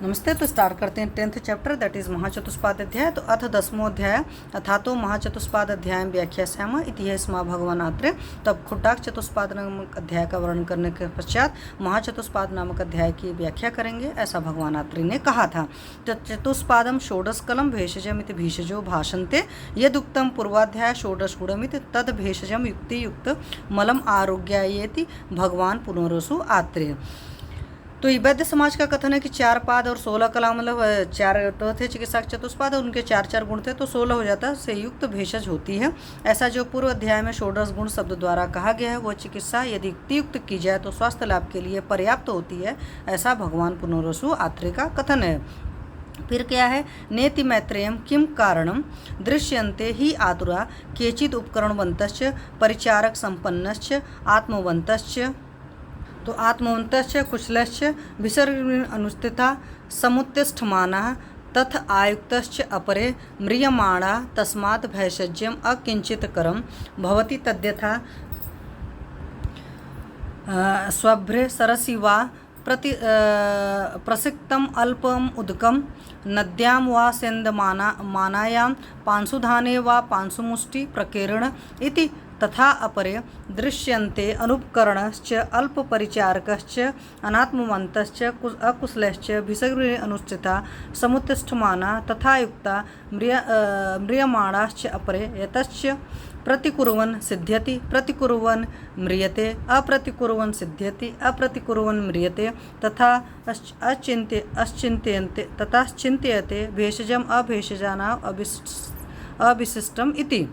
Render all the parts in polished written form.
नमस्ते। तो स्टार्ट करते हैं 10th चैप्टर, दैट इज महाचतुष्पाद अध्याय। तो अथ 10वां अध्याय अथा तो महाचतुष्पाद अध्याय व्याख्या श्याम इतिहासमा भगवान आत्रे। तब खुट्टाक चतुष्पाद नामक अध्याय का वर्णन करने के पश्चात महाचतुष्पाद नामक अध्याय की व्याख्या करेंगे, ऐसा भगवान आत्रे ने कहा था। चतुष्पादम षोडशकलम भेषजमित भीषजो भाषन्ते यदुक्तम पूर्वाध्याय षोडशगुणमित तद भेषजम युक्ति युक्त मलम आरोग्यायेति भगवान पुनरसु आत्रेय। तो ये वैद्य समाज का कथन है कि 4 पाद और 16 कला, मतलब 4 तो थे चिकित्सा चतुष्पाद और उनके 4 गुण थे, तो 16 हो जाता है, से युक्त भेषज होती है। ऐसा जो पूर्व अध्याय में षोडश गुण शब्द द्वारा कहा गया है, वह चिकित्सा यदि युक्तियुक्त की जाए तो स्वास्थ्य लाभ के लिए पर्याप्त होती है, ऐसा भगवान पुनरसु आत्रे का कथन है। फिर क्या है, नेति मैत्रेयम किम कारणम दृश्यन्ते ही आतुरा केचिद उपकरणवन्तश्च परिचारक संपन्नश्च आत्मवन्तश्च। तो आत्मवन्तश्च कुशलश्च विसर्ग अनुस्थिता समुत्तिष्ठमानः तथ आयुक्तश्च अपरे म्रियमाणा तस्मात् भैषज्यम अकिंचितकरं भवति तद्यथा स्वभ्रे सरसि वा प्रसिक्तम अल्पम उदकम नद्यां वा सेन्दमानायां पांशुधाने वा पांशुमुष्टि प्रकीर्ण इति तथा अपरे दृश्यन्ते अनुपकरणश्च अल्पपरिचारकश्च अनात्मवन्तश्च अकुशलश्च भिसर्गे अनुष्ठिता समुत्तिष्ठमाना तथा युक्ता म्रियमाणाश्च अपरे यतश्च प्रतिकुर्वन् सिद्ध्यति प्रतिकुर्वन् म्रियते अप्रतिकुर्वन् सिद्ध्यति अप्रतिकुर्वन् म्रियते तथा अश्चिन्त्यन्ते तथा चिन्त्यते भेषजम् अभेषजानाम् अविशिष्टम् इति।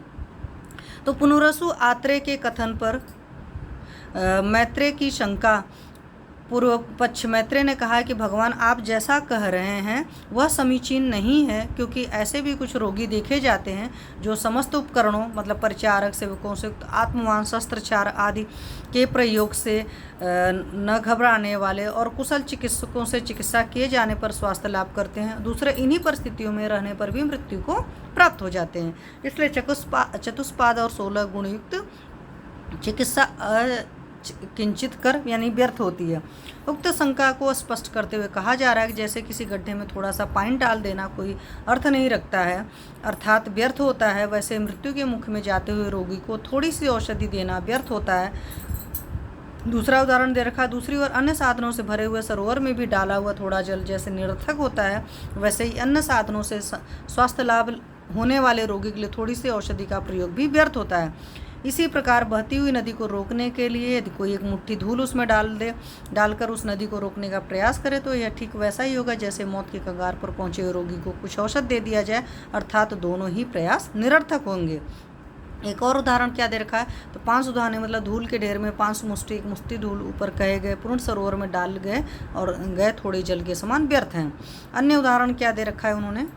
तो पुनरसु आत्रेय के कथन पर मैत्रेय की शंका, पूर्व पक्ष मैत्रेय ने कहा कि भगवान आप जैसा कह रहे हैं वह समीचीन नहीं है, क्योंकि ऐसे भी कुछ रोगी देखे जाते हैं जो समस्त उपकरणों, मतलब परिचारक सेवकों से आत्मवान शस्त्रचार आदि के प्रयोग से न घबराने वाले और कुशल चिकित्सकों से चिकित्सा किए जाने पर स्वास्थ्य लाभ करते हैं, दूसरे इन्हीं परिस्थितियों में रहने पर भी मृत्यु को प्राप्त हो जाते हैं। इसलिए चतुष्पाद और 16 गुणयुक्त चिकित्सा किंचित कर यानी व्यर्थ होती है। उक्त शंका को स्पष्ट करते हुए कहा जा रहा है कि जैसे किसी गड्ढे में थोड़ा सा पानी डाल देना कोई अर्थ नहीं रखता है, अर्थात व्यर्थ होता है, वैसे मृत्यु के मुख में जाते हुए रोगी को थोड़ी सी औषधि देना व्यर्थ होता है। दूसरा उदाहरण दे रखा, दूसरी ओर अन्य साधनों से भरे हुए सरोवर में भी डाला हुआ थोड़ा जल जैसे निरर्थक होता है, वैसे ही अन्य साधनों से स्वास्थ्य लाभ होने वाले रोगी के लिए थोड़ी सी औषधि का प्रयोग भी व्यर्थ होता है। इसी प्रकार बहती हुई नदी को रोकने के लिए यदि कोई एक मुट्ठी धूल उसमें डालकर उस नदी को रोकने का प्रयास करे तो यह ठीक वैसा ही होगा जैसे मौत के कगार पर पहुंचे हुए रोगी को कुछ औषध दे दिया जाए, अर्थात दोनों ही प्रयास निरर्थक होंगे। एक और उदाहरण क्या दे रखा है, तो 5 उदाहरण मतलब धूल के ढेर में 5 मुष्टि, एक मुष्टि धूल ऊपर कहे गए पूर्ण सरोवर में डाल गए और गए थोड़े जल के समान व्यर्थ हैं। अन्य उदाहरण क्या दे रखा है उन्होंने,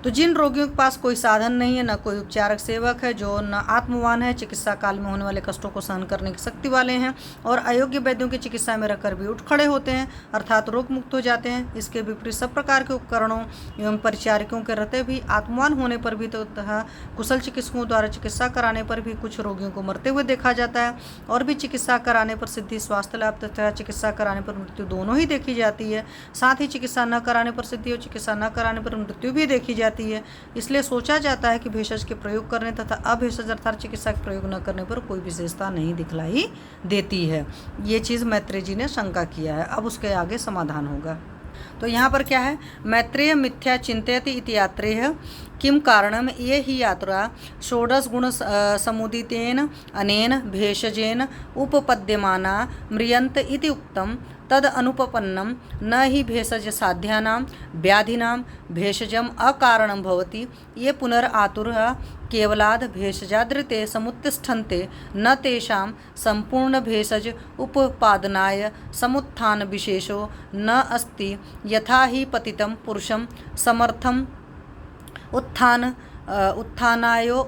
तो जिन रोगियों के पास कोई साधन नहीं है, न कोई उपचारक सेवक है, जो न आत्मवान है, चिकित्सा काल में होने वाले कष्टों को सहन करने की शक्ति वाले हैं और अयोग्य वैद्यों की चिकित्सा में रहकर भी उठ खड़े होते हैं, अर्थात रोग मुक्त हो जाते हैं। इसके विपरीत सब प्रकार के उपकरणों एवं परिचारकों के रहते भी आत्मवान होने पर भी तथा कुशल चिकित्सकों द्वारा चिकित्सा कराने पर भी कुछ रोगियों को मरते हुए देखा जाता है, और भी चिकित्सा कराने पर सिद्धि, स्वास्थ्य लाभ तथा चिकित्सा कराने पर मृत्यु दोनों ही देखी जाती है। साथ ही चिकित्सा न कराने पर सिद्धि और चिकित्सा न कराने पर मृत्यु भी देखी जाती है। इसलिए सोचा जाता है कि भेषज के प्रयोग करने तथा अभेषज अर्थात चिकित्सा के प्रयोग न करने पर कोई विशेषता नहीं दिखलाई देती है। ये चीज़ मैत्रेय जी ने शंका किया है। अब उसके आगे समाधान होगा। तो यहाँ पर क्या है, मैत्रेय मिथ्या चिंतयति इति यात्रेय किम कारणम ये ही यात्रा षोडश गुण समुदितेन अनेन भेषजेन उपपद्यमाना म्रियन्त इति उक्तम तद अनुपपन्नम न ही भेषज साध्यानां व्याधिनां भेषजम अकारणं भवति ये पुनरातुरः केवलाद् भेषजादृते समुत्तिष्ठन्ते न तेषां संपूर्ण भेषज उपपादनाय समुत्थान विशेषो न अस्ति यथा ही पतितं पुरुषं समर्थम उत्थानायो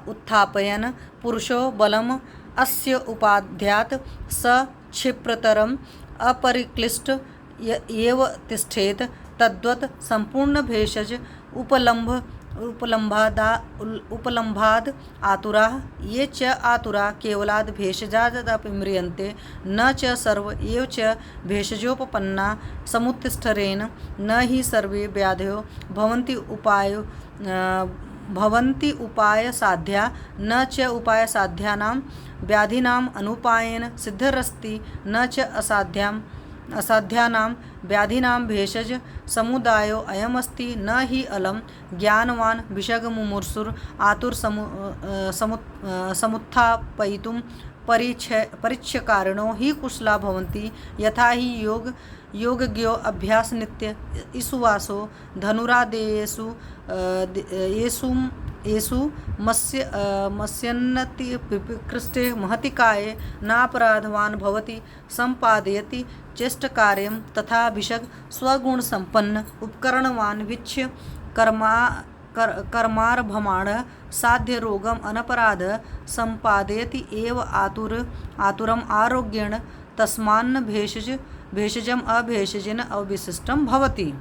उत्थापयन् पुरुषो बलम अस्य उपाध्यात् स क्षिप्रतरम् अपरिक्लिष्ट एव तिष्ठेत तद्वत् संपूर्ण भेषज उपलम्भ उपलम्भाद आतुराः ये च आतुरा केवलाद् भेषजादपि म्रियन्ते न च सर्व एव च भेषजोपपन्ना समुत्तिष्ठरेण न हि सर्वे व्याधयो भवन्ति उपायसाध्या न च उपायसाध्यानां व्याधीनाम् अनुपायेन सिद्धिरस्ति न च असाध्यानां व्याधीनां भेषज समुदायो अयमस्ति न हि अलं ज्ञानवान् विषग मुमुर्षुर् आतुर समुत्थापयितुं परीक्षकारिणो हि कुशला भवन्ति यथा हि योगज्ञो अभ्यास नित्य ईसुवासो धनुरादेयेषु येषु मस्यन्नति पिपृष्टे महति काये नापराधवान् भवति सम्पादयति चेष्टकार्यं तथा भिषक् स्वगुणसम्पन्न उपकरणवान् वीक्ष्य कर्मारभमाणः साध्य रोगम अनपराध सम्पादयति एव आतुरम् आरोग्येण तस्मान्न भेषजम अभेषजेन अविशिष्टम भवति।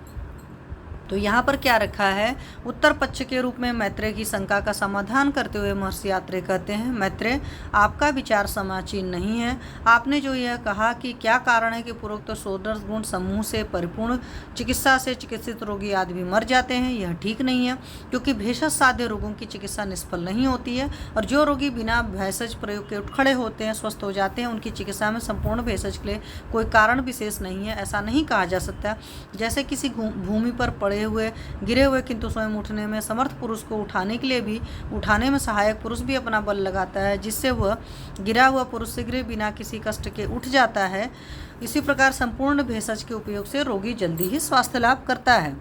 तो यहाँ पर क्या रखा है, उत्तर पक्ष के रूप में मैत्रेय की शंका का समाधान करते हुए महर्षि आत्रेय कहते हैं, मैत्रेय आपका विचार समीचीन नहीं है। आपने जो यह कहा कि क्या कारण है कि पूर्वोक्त 16 गुण समूह से परिपूर्ण चिकित्सा से चिकित्सित रोगी आदि भी मर जाते हैं, यह ठीक नहीं है, क्योंकि भेषज साध्य रोगों की चिकित्सा निष्फल नहीं होती है और जो रोगी बिना भेषज प्रयोग के उठ खड़े होते हैं, स्वस्थ हो जाते हैं, उनकी चिकित्सा में संपूर्ण भेषज के लिए कोई कारण विशेष नहीं है, ऐसा नहीं कहा जा सकता। जैसे किसी भूमि पर पड़े हुए गिरे हुए किंतु स्वयं उठने में समर्थ पुरुष को उठाने के लिए भी उठाने में सहायक पुरुष भी अपना बल लगाता है, जिससे वह गिरा हुआ पुरुष शीघ्र बिना किसी कष्ट के उठ जाता है। इसी प्रकार संपूर्ण भेषज के उपयोग से रोगी जल्दी ही स्वास्थ्य लाभ करता है।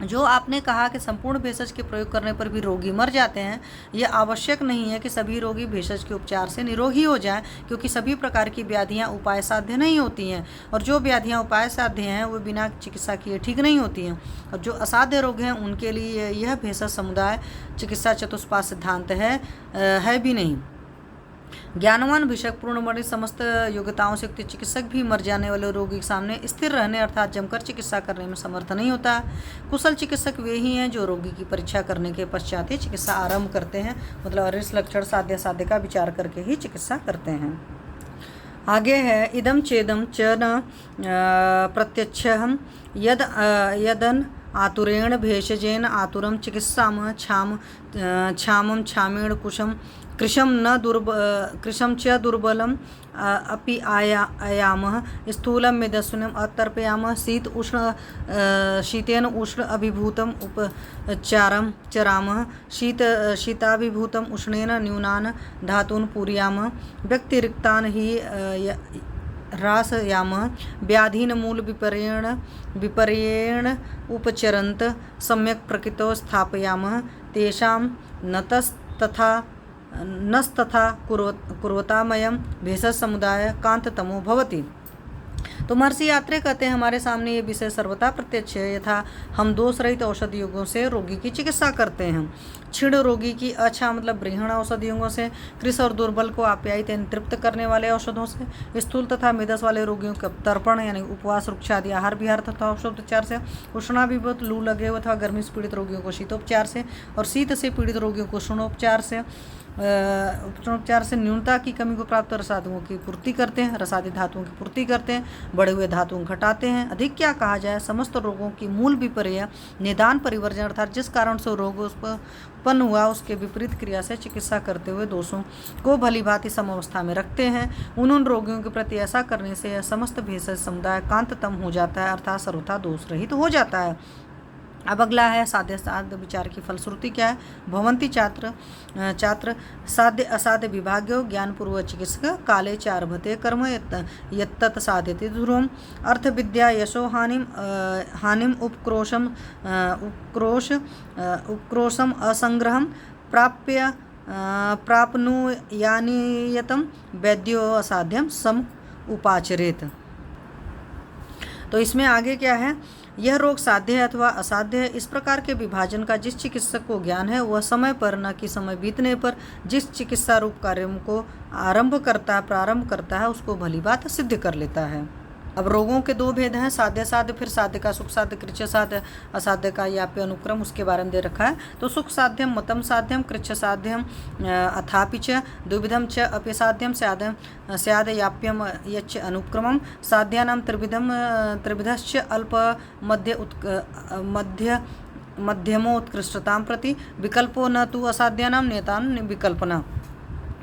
जो आपने कहा कि संपूर्ण भेषज के प्रयोग करने पर भी रोगी मर जाते हैं, यह आवश्यक नहीं है कि सभी रोगी भेषज के उपचार से निरोगी हो जाएं, क्योंकि सभी प्रकार की व्याधियां उपाय साध्य नहीं होती हैं और जो व्याधियां उपाय साध्य हैं वो बिना चिकित्सा किए ठीक नहीं होती हैं और जो असाध्य रोग हैं उनके लिए यह भेषज समुदाय चिकित्सा चतुष्पाद सिद्धांत है भी नहीं। ज्ञानवान भिषक पूर्णमणि समस्त योग्यताओं से युक्त चिकित्सक भी मर जाने वाले रोगी के सामने स्थिर रहने अर्थात जमकर चिकित्सा करने में समर्थ नहीं होता। कुशल चिकित्सक वे ही हैं जो रोगी की परीक्षा करने के पश्चात ही चिकित्सा आरंभ करते हैं, मतलब अरिष्ट लक्षण साध्य का विचार करके ही चिकित्सा करते हैं। आगे है, इदम चेदम च न प्रत्यक्षहं यदन आतुरेण भेषजेन आतुरम चिकित्साम क्षामं क्षामेण कृशं च दुर्बलम अपि आयामः स्थूलं मेदस्विनम् अतर्पयामः शीतेन उष्ण अभिभूतम् उपचारं चरामः शीताभिभूतम् उष्णेन न्यूनान् धातून् पूरयामः व्यक्तिरिक्तान् हि ह्रासयामः व्याधीन मूल विपर्येण उपचरन्त सम्यक् प्रकृतौ स्थापयामः तेषां नस्तथा कुर्वतामयं भेषज समुदाय कांततमो भवति। तो महर्षि आत्रेय कहते हैं, हमारे सामने ये विषय सर्वथा प्रत्यक्ष है, यथा हम दोष रहित औषधि योगों से रोगी की चिकित्सा करते हैं। क्षीण रोगी की अच्छा मतलब बृहण औषधि योगों से, कृश और दुर्बल को आप्यायित यानी तृप्त करने वाले औषधों से, स्थूल तथा मेदस वाले रोगियों का तर्पण यानी उपवास वृक्ष आदि आहार विहार तथा औषधोपचार से, उष्णाभिभूत लू लगे अथवा गर्मी से पीड़ित रोगियों को शीतोपचार से और शीत से पीड़ित रोगियों को उष्णोपचार से न्यूनता की कमी को प्राप्त रसादुओं की पूर्ति करते हैं, रसादी धातुओं की पूर्ति करते हैं, बढ़े हुए धातुओं घटाते हैं। अधिक क्या कहा जाए, समस्त रोगों की मूल विपर्य निदान परिवर्जन अर्थात जिस कारण से रोग उत्पन्न हुआ उसके विपरीत क्रिया से चिकित्सा करते हुए दोषों को भली भांति समावस्था में रखते हैं। उन रोगियों के प्रति ऐसा करने से यह समस्त भेषज समुदाय कांततम हो जाता है अर्थात सर्वथा दोष रहित हो जाता है। अब अगला है साध्य विचार की फलश्रुति क्या है। भवंती छात्र साध्य असाध्य विभाग्यो ज्ञानपूर्वक चिकित्सक काले चारभते कर्म यत्तत् साध्यते ध्रुवम् अर्थ विद्या यशो हानिम उपक्रोशम असंग्रहम प्राप्नुयानियतम वैद्यो असाध्यम सम उपाचरेत। तो इसमें आगे क्या है, यह रोग साध्य है अथवा असाध्य है, इस प्रकार के विभाजन का जिस चिकित्सक को ज्ञान है वह समय पर न कि समय बीतने पर जिस चिकित्सा रूप कार्यों को प्रारंभ करता है उसको भली बात सिद्ध कर लेता है। अब रोगों के दो भेद हैं, साध्य साध्य, फिर साध्य का सुख साध्य, कृच्छ साध्य, असाध्य का याप्य अनुक्रम, उसके बारे में दे रखा है। तो सुख साध्यम मतम साध्यम कृच्छ साध्यम अथापि च द्विविधम च अपि साध्यम स्याद याप्यम यच्च अनुक्रमम साध्यानां त्रिविधश्च अल्प मध्यमोत्कृष्टतां प्रति विकल्पो न तु असाध्यानां नियतान् विकल्पना।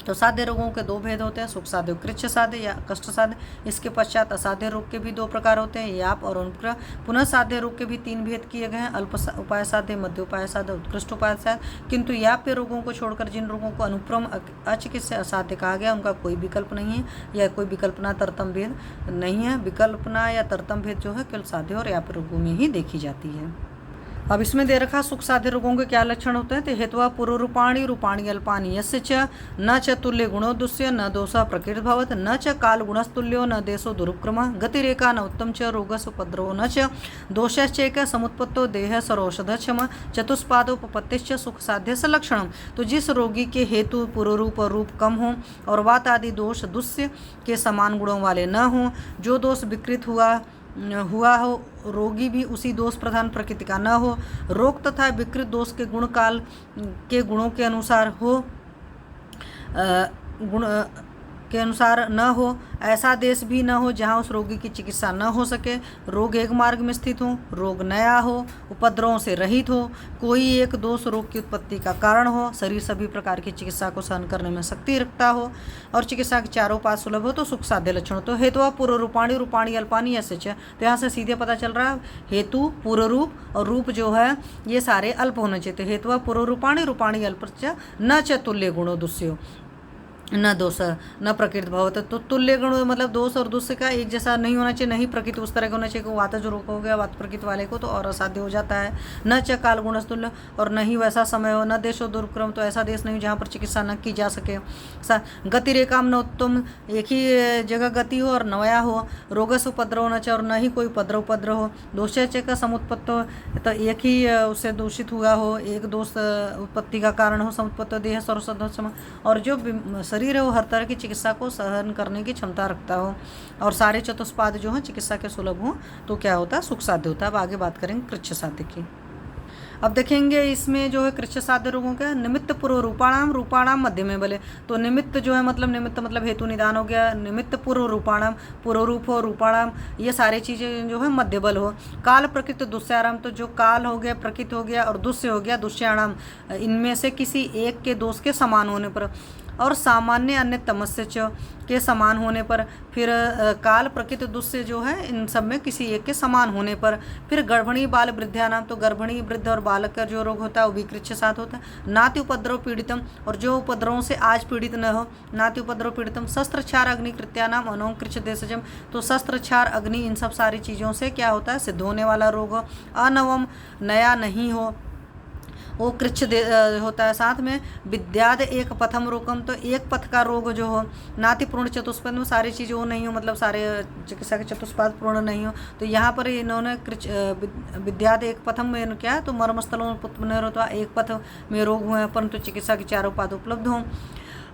तो साध्य रोगों के दो भेद होते हैं, सुख साध्य, कृच्छ साध्य या कष्ट साध्य। इसके पश्चात असाध्य रोग के भी दो प्रकार होते हैं, याप और अनुक्रम। पुनः साध्य रोग के भी तीन भेद किए गए हैं, अल्प उपाय साध्य, मध्य उपाय साध्य, उत्कृष्ट उपाय साध्य। किंतु याप्य रोगों को छोड़कर जिन रोगों को अनुक्रम अचिकित्सा असाध्य कहा गया, उनका कोई विकल्प नहीं है या कोई विकल्पना तरतम भेद नहीं है। विकल्पना या तरतम भेद जो है केवल साध्य और याप्य रोगों में ही देखी जाती है। अब इसमें दे रखा सुख साध्य रोगों के क्या लक्षण होते हैं। तो हेत्वा पूर्व रूपाणी रूपाणी अल्पानी यस्य च न च तुल्य गुणो दुष्य न दोषः प्रकृत भवत न च काल गुणस्तुल्यो न देशो दुरुक्रमः गतिरेका न उत्तम च रोगस उपद्रवो न च दोषश्चैक समुत्पत्तो देह सर्वौषधक्षम चतुष्पादोपपत्तिश्च सुख साध्य से लक्षणम। तो जिस रोगी के हेतु पूर्वरूप और रूप कम हो और वात आदि दोष दुष्य के समान गुणों वाले न हो, जो दोष विकृत हुआ हो, रोगी भी उसी दोष प्रधान प्रकृति का न हो, रोग तथा विकृत दोष के गुण काल के गुणों के अनुसार हो, गुण के अनुसार न हो, ऐसा देश भी न हो जहाँ उस रोगी की चिकित्सा न हो सके, रोग एक मार्ग में स्थित हो, रोग नया हो, उपद्रवों से रहित हो, कोई एक दोष रोग की उत्पत्ति का कारण हो, शरीर सभी प्रकार की चिकित्सा को सहन करने में शक्ति रखता हो और चिकित्सा के चारों पास सुलभ हो, तो सुख साध्य लक्षण। तो हेतु पूर्व रूपाणी रूपाणी अल्पानी ऐसे च, तो यहाँ से सीधे पता चल रहा है हेतु पूर्व रूप और रूप जो है ये सारे अल्प होने चाहिए। तो हेतु पूर्व रूपाणी रूपाणी अल्प च न च तुल्य गुणो दुष्यो न दोष न प्रकृति भवत। तो तुल्य गुण मतलब दोष और दुष्य का एक जैसा नहीं होना चाहिए, नहीं प्रकृति उस तरह का होना चाहिए कि वात जो रोग हो गया वात प्रकृति वाले को तो और असाध्य हो जाता है। न च काल गुण तुल्य, और नहीं वैसा समय हो, न देशो दुर्क्रम, तो ऐसा देश नहीं जहाँ पर चिकित्सा न की जा सके। गति रेखा न उत्तम, एक ही जगह गति हो और नया हो, रोगस उपद्रव न च, और न ही कोई उपद्रव हो, दोष का समुत्पत्त हो, तो एक ही उससे दूषित हुआ हो, एक दोष उत्पत्ति का कारण हो, समुत्पत्त देह सर्वसदस्य, और जो शरीर है वो हर तरह की चिकित्सा को सहन करने की क्षमता रखता हो, और सारे चतुष्पाद जो हैं चिकित्सा के सुलभ हों, तो क्या होता है सुख साध्य होता है। अब आगे बात करेंगे कृच्छ साध्य की। अब देखेंगे इसमें जो है कृच्छ साध्य रोगों का निमित्त पूर्व रूपाणाम मध्य में बले। तो निमित्त जो है मतलब निमित्त मतलब हेतु निदान हो गया, निमित्त पूर्व रूपाणाम, पूर्व रूप हो, रूपाणाम, ये सारी चीज़ें जो है मध्य बल हो। काल प्रकृति दुष्याणाम, तो जो काल हो गया, प्रकृति हो गया और दुष्य हो गया, दुष्याणाम, इनमें से किसी एक के दोष के समान होने पर, और सामान्य अन्य तमस्य च के समान होने पर, फिर काल प्रकृति दुष्य जो है इन सब में किसी एक के समान होने पर, फिर गर्भिणी बाल वृद्धानाम, तो गर्भिणी वृद्ध और बालक का जो रोग होता है वो भी कृच्छ साध्य होता है। नाति उपद्रव पीड़ितम, और जो उपद्रवों से आज पीड़ित न हो, नाति उपद्रव पीड़ितम। शस्त्र क्षार अग्नि कृत्यानाम अनोम कृच्छ देशजम, तो शस्त्र क्षार अग्नि इन सब सारी चीज़ों से क्या होता है सिद्ध होने वाला रोग हो। अनवम, नया नहीं हो, वो कृच्छ होता है। साथ में विद्याद एक पथम रोगम, तो एक पथ का रोग जो हो, नाति पूर्ण चतुष्पद में सारी चीज़ें वो नहीं हो, मतलब सारे चिकित्सा के चतुष्पाद पूर्ण नहीं हो। तो यहाँ पर इन्होंने विद्याद एक पथम में क्या है, तो मर्मस्थलों पुनर्वत्वा एक पथ में रोग हुए हैं, परंतु चिकित्सा के चारों पाद उपलब्ध हों।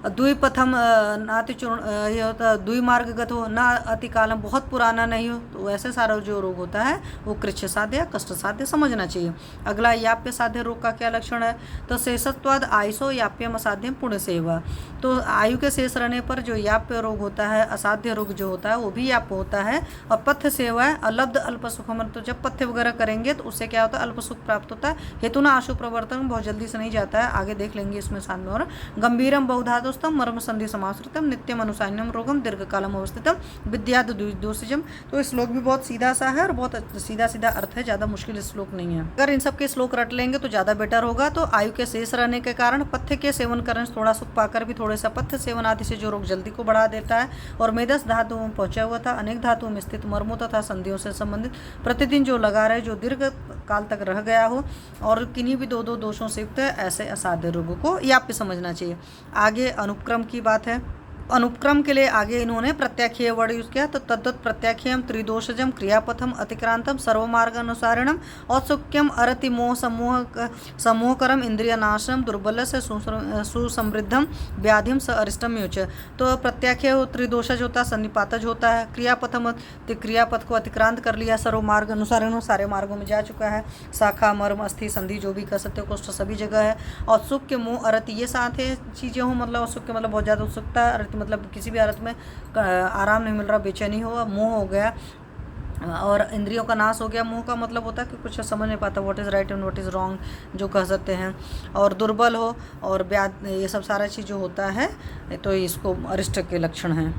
द्विपथम नाति चूर्ण ये होता है, द्विमार्गगत हो, ना अति कालम, बहुत पुराना नहीं हो, तो ऐसे सारा जो रोग होता है वो कृच्छ साध्य या कष्ट साध्य समझना चाहिए। अगला याप्य साध्य रोग का क्या लक्षण है, तो शेषत्वाद आयुषो याप्यम असाध्यम पुण्य सेवा। तो आयु के शेष रहने पर जो याप्य रोग होता है, असाध्य रोग जो होता है वो भी याप्य होता है। और पथ्य सेवा अलब्ध अल्प सुखम, तो जब पथ्य वगैरह करेंगे तो उससे क्या होता है अल्प सुख प्राप्त होता है। हेतु ना आशु प्रवर्तन, बहुत जल्दी से नहीं जाता है, आगे देख लेंगे इसमें साथ में। और गंभीरम बहुधातु मर्म संधि समाश्रितम नित्यम अनुसान्यम रोगम दीर्घकालम अवस्थितम विद्याद दोषजम। तो इस श्लोक भी बहुत सीधा सा है और बहुत सीधा सीधा अर्थ है, ज़्यादा मुश्किल श्लोक नहीं है। अगर इन सब के श्लोक रट लेंगे तो ज़्यादा बेटर होगा। तो आयु के शेष रहने के कारण पथ्य के सेवन करने से थोड़ा सुख पाकर भी थोड़ा सा पथ्य सेवन आदि से जो रोग जल्दी को बढ़ा देता है। और मेदस धातुओं में पहुंचा हुआ था, अनेक धातुओं में स्थित मर्मों तथा संधियों से संबंधित प्रतिदिन जो लगा रहे, जो दीर्घ काल तक रह गया हो और किन्हीं भी दो दोषों से युक्त है, ऐसे असाध्य रोगों को याप्य समझना चाहिए। आगे अनुक्रम की बात है। अनुपक्रम के लिए आगे इन्होंने प्रत्याख्येय वर्ड यूज किया। तो तद्वत् प्रत्याख्येयम त्रिदोषजम क्रियापथम अतिक्रांतम सर्वमार्ग अनुसारिणम औत्सुक्यम अरति मोह समूहकरम इंद्रिय नाशम दुर्बल से सुसमृद्धम व्याधिम स अरिष्टम योच। तो प्रत्याख्येय त्रिदोषज होता है, सन्निपातज होता है, क्रियापथम क्रियापथ को अतिक्रांत कर लिया, सर्वमार्ग अनुसारिणम सारे मार्गों में जा चुका है, शाखा मर्म अस्थि संधि जो भी कर सकते हो कोष्ठ सभी जगह है, औत्सुक्य मोह अरति ये साथ है चीज़ें हो, मतलब औत्सुक्य मतलब बहुत ज़्यादा उत्सुकता, अरति मतलब किसी भी हालत में आराम नहीं मिल रहा, बेचैनी हो, मोह हो गया और इंद्रियों का नाश हो गया। मोह का मतलब होता है कि कुछ समझ नहीं पाता, what is right and what is wrong जो कह सकते हैं, और दुर्बल हो और व्याध ये सब सारा चीज़ जो होता है तो इसको अरिष्ट के लक्षण हैं।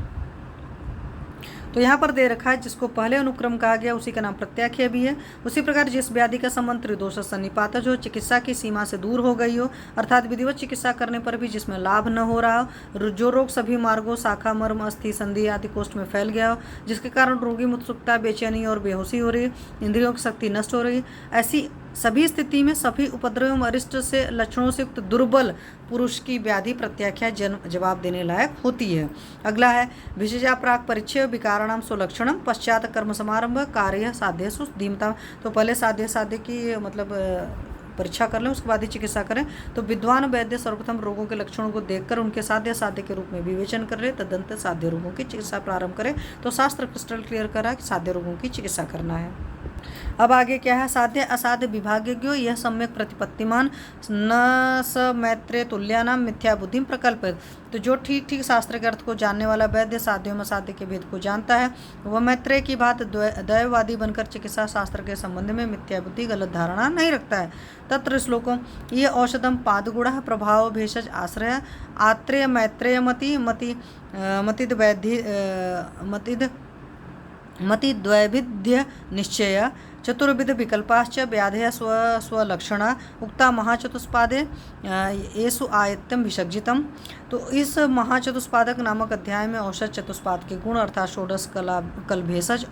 तो यहाँ पर दे रखा है जिसको पहले अनुक्रम कहा गया उसी का नाम प्रत्याख्य भी है। उसी प्रकार जिस व्याधि का संबंध त्रिदोष सन्निपात जो चिकित्सा की सीमा से दूर हो गई हो, अर्थात विधिवत चिकित्सा करने पर भी जिसमें लाभ न हो रहा हो, जो रोग सभी मार्गों शाखा मर्म अस्थि संधि आदि कोष्ठ में फैल गया हो, जिसके कारण रोगी में उत्सुकता बेचैनी और बेहोशी हो रही, इंद्रियों की शक्ति नष्ट हो रही, ऐसी सभी स्थिति में सभी उपद्रव अरिष्ट से लक्षणों से युक्त दुर्बल पुरुष की व्याधि प्रत्याख्या जवाब देने लायक होती है। अगला है विशेषा प्राक परिचय विकारणम सुलक्षणम पश्चात कर्म समारंभ कार्य साध्य सुधीमता। तो पहले साध्य की मतलब परीक्षा कर लें, उसके बाद ही चिकित्सा करें। तो विद्वान वैद्य सर्वप्रथम रोगों के लक्षणों को देखकर उनके साध्य के रूप में विवेचन कर ले, तदंत साध्य रोगों की चिकित्सा प्रारंभ करें। तो शास्त्र क्रिस्टल क्लियर करा कि साध्य रोगों की चिकित्सा करना है। अब आगे क्या है, साध्य असाध्य विभाग्यो यह सम्यक प्रतिपत्तिमान न स मैत्रेय तुल्यानाम मिथ्या बुद्धि प्रकल्पित। तो जो ठीक ठीक शास्त्र के अर्थ को जानने वाला वैद्य साध्यों में साध्य के भेद को जानता है, वह मैत्रेय की बात दैववादी बनकर चिकित्सा शास्त्र के संबंध में मिथ्या बुद्धि गलत धारणा नहीं रखता है। तत्र श्लोकों ये औषधम पादगुण प्रभाव भेषज आश्रय आत्रेय मैत्रेय मतिद्वैविध्य निश्चय चतुर्विध विकल्पाश्च व्याधय स्वलक्षणा उक्ता महाचतुष्पादे येषु आयत्यम विसर्जितम। तो इस महाचतुष्पादक नामक अध्याय में औषध चतुष्पाद के गुण अर्थात षोडश कल भेषज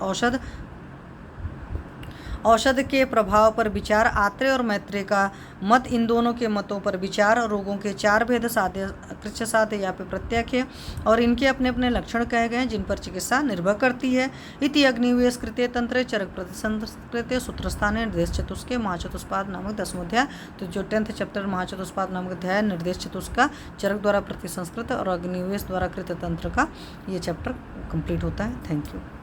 औषध के प्रभाव पर विचार, आत्रेय और मैत्रेय का मत, इन दोनों के मतों पर विचार, रोगों के चार भेद साध्य कृच्छ साध्य या फिर प्रत्याख्य और इनके अपने अपने लक्षण कहे गए हैं जिन पर चिकित्सा निर्भर करती है। इति अग्निवेश कृत्य तंत्र चरक प्रतिसंस्कृत्य सूत्रस्थान निर्देश चतुष्के महाचतुष्पाद नामक 10वां अध्याय। तो जो 10th चैप्टर महाचतुष्पाद नामक अध्याय निर्देश चतुष्क का चरक द्वारा प्रतिसंस्कृत और अग्निवेश द्वारा कृत तंत्र का ये चैप्टर कंप्लीट होता है। Thank you.